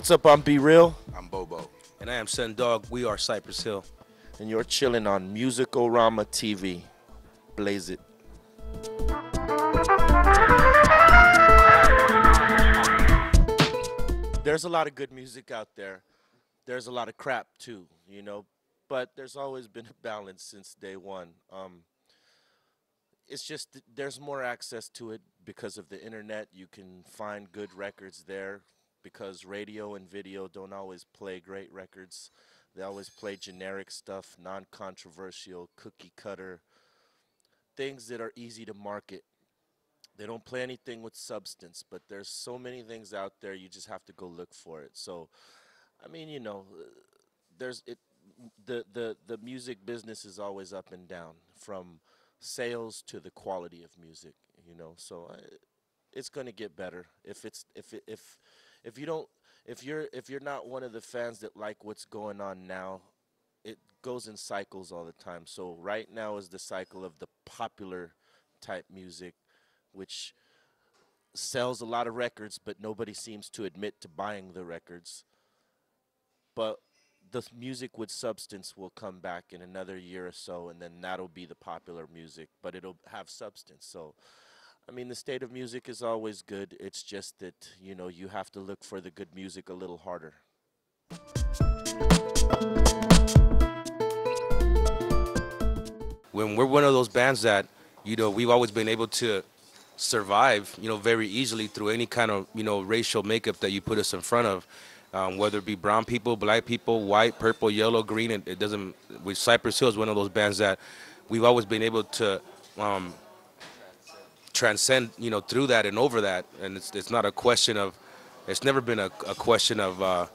What's up? I'm Be Real. I'm Bobo. And I am Sun Dog. We are Cypress Hill. And you're chilling on Musicorama TV. Blaze it. There's a lot of good music out there. There's a lot of crap too, you know. But there's always been a balance since day one. It's just there's more access to it because of the internet. You can find good records there because radio and video don't always play great records. They always play generic stuff, non-controversial, cookie cutter, things that are easy to market. They don't play anything with substance, but there's so many things out there, you just have to go look for it. So, I mean, you know, the music business is always up and down, from sales to the quality of music, you know. So it's going to get better. If you're not one of the fans that like what's going on now, it goes in cycles all the time. So right now is the cycle of the popular type music, which sells a lot of records, but nobody seems to admit to buying the records. But the music with substance will come back in another year or so, and then that'll be the popular music, but it'll have substance. So, I mean, the state of music is always good. It's just that, you know, you have to look for the good music a little harder. When we're one of those bands that, you know, we've always been able to survive, you know, very easily through any kind of, you know, racial makeup that you put us in front of. Whether it be brown people, black people, white, purple, yellow, green, it doesn't. With Cypress Hill is one of those bands that we've always been able to transcend, you know, through that and over that. And it's not a question of, it's never been a question of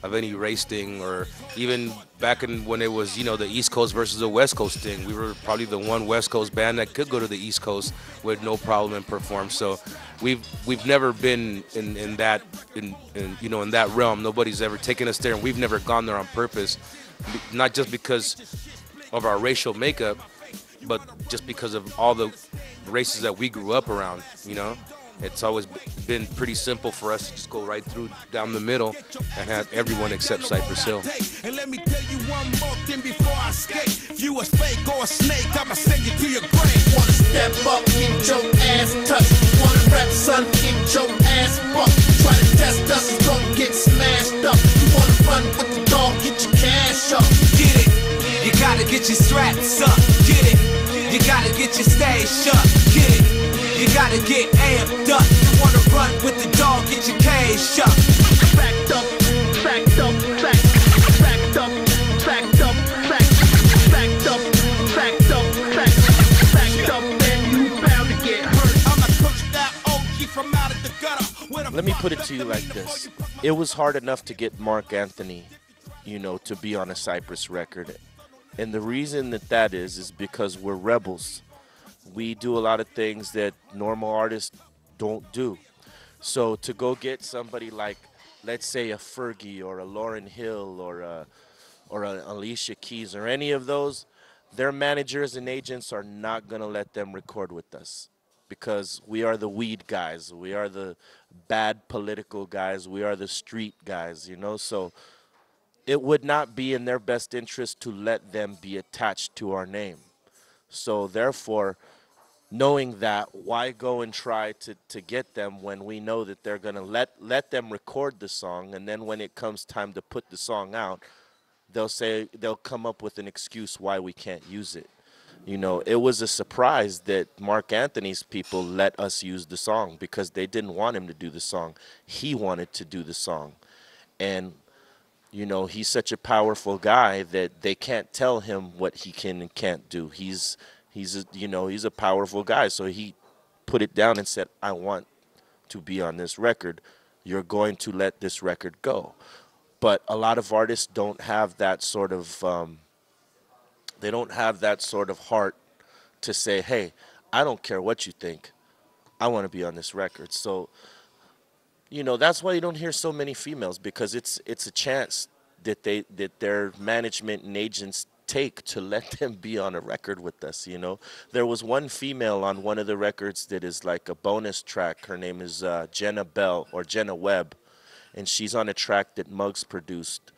any race thing, or even back in when it was, you know, the East Coast versus the West Coast thing. We were probably the one West Coast band that could go to the East Coast with no problem and perform. So we've never been in that you know, in that realm. Nobody's ever taken us there, and we've never gone there on purpose, not just because of our racial makeup, but just because of all the races that we grew up around, you know. It's always been pretty simple for us to just go right through down the middle and have everyone except Cypress Hill. And let me tell you one more thing before I escape. If you a fake or a snake, I'ma send you to your grave. Wanna step up, get your ass touched. Wanna rap, son, get your ass bucked. Try to test us, it's gonna get smashed up. You wanna run with the dog, get your cash up. Get it, you gotta get your straps up. Get it, you gotta get your stage up. Get it, you gotta get amped up. You wanna run with the dog, get your cage up. Backed up, backed up, backed up, backed up, backed up, backed up, backed up, then you bound to get hurt. I'm a coach that OG from out of the gutter. Let me put it to you like this. It was hard enough to get Mark Anthony, you know, to be on a Cypress record. And the reason that is because we're rebels. We do a lot of things that normal artists don't do. So to go get somebody like, let's say, a Fergie or a Lauryn Hill or a Alicia Keys or any of those, their managers and agents are not going to let them record with us because we are the weed guys. We are the bad political guys. We are the street guys, you know. So it would not be in their best interest to let them be attached to our name. So therefore, knowing that, why go and try to get them when we know that they're going to let them record the song, and then when it comes time to put the song out, they'll come up with an excuse why we can't use it. You know, it was a surprise that Mark Anthony's people let us use the song because they didn't want him to do the song. He wanted to do the song. And you know, he's such a powerful guy that they can't tell him what he can and can't do. He's a powerful guy. So he put it down and said, I want to be on this record. You're going to let this record go. But a lot of artists don't have that sort of, they don't have that sort of heart to say, hey, I don't care what you think. I want to be on this record. So, you know, that's why you don't hear so many females, because it's a chance that their management and agents take to let them be on a record with us, you know. There was one female on one of the records that is like a bonus track. Her name is Jenna Bell or Jenna Webb, and she's on a track that Muggs produced.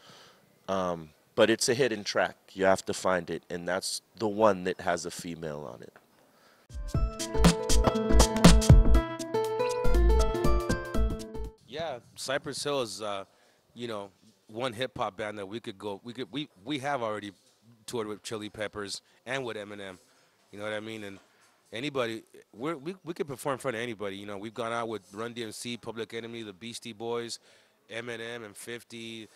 But it's a hidden track. You have to find it, and that's the one that has a female on it. Yeah, Cypress Hill is, you know, one hip hop band that we could go. We have already toured with Chili Peppers and with Eminem. You know what I mean? And anybody, we could perform in front of anybody. You know, we've gone out with Run DMC, Public Enemy, the Beastie Boys, Eminem and 50,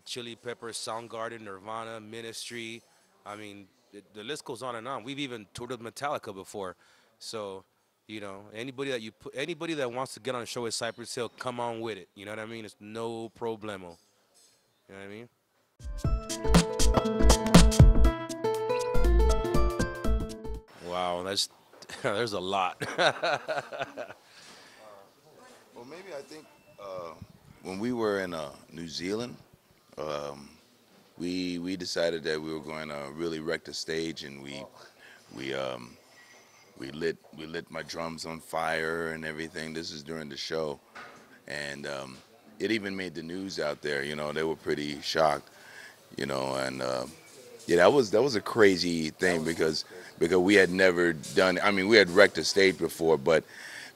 Chili Peppers, Soundgarden, Nirvana, Ministry. I mean, the list goes on and on. We've even toured with Metallica before. So, you know, anybody that wants to get on a show with Cypress Hill, come on with it. You know what I mean? It's no problemo. You know what I mean? Wow, there's a lot. Well, maybe I think when we were in New Zealand, we decided that we were going to really wreck the stage, and we lit my drums on fire and everything. This is during the show, and it even made the news out there. You know, they were pretty shocked. You know, and yeah, that was a crazy thing because we had never done. I mean, we had wrecked the stage before, but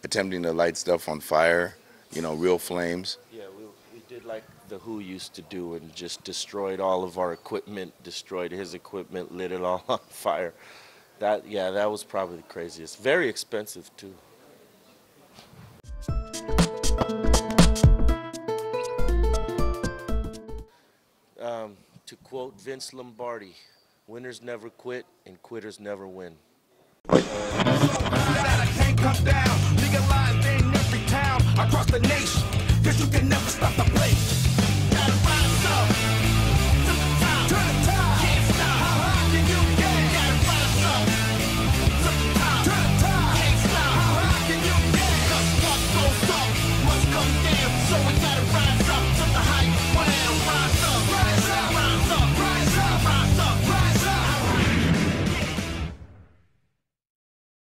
attempting to light stuff on fire, you know, real flames. Yeah, we did like the Who used to do and just destroyed all of our equipment, destroyed his equipment, lit it all on fire. That was probably the craziest. Very expensive too. To quote Vince Lombardi, winners never quit and quitters never win. That I can't come down, legalized in every town across the nation. 'Cause you can never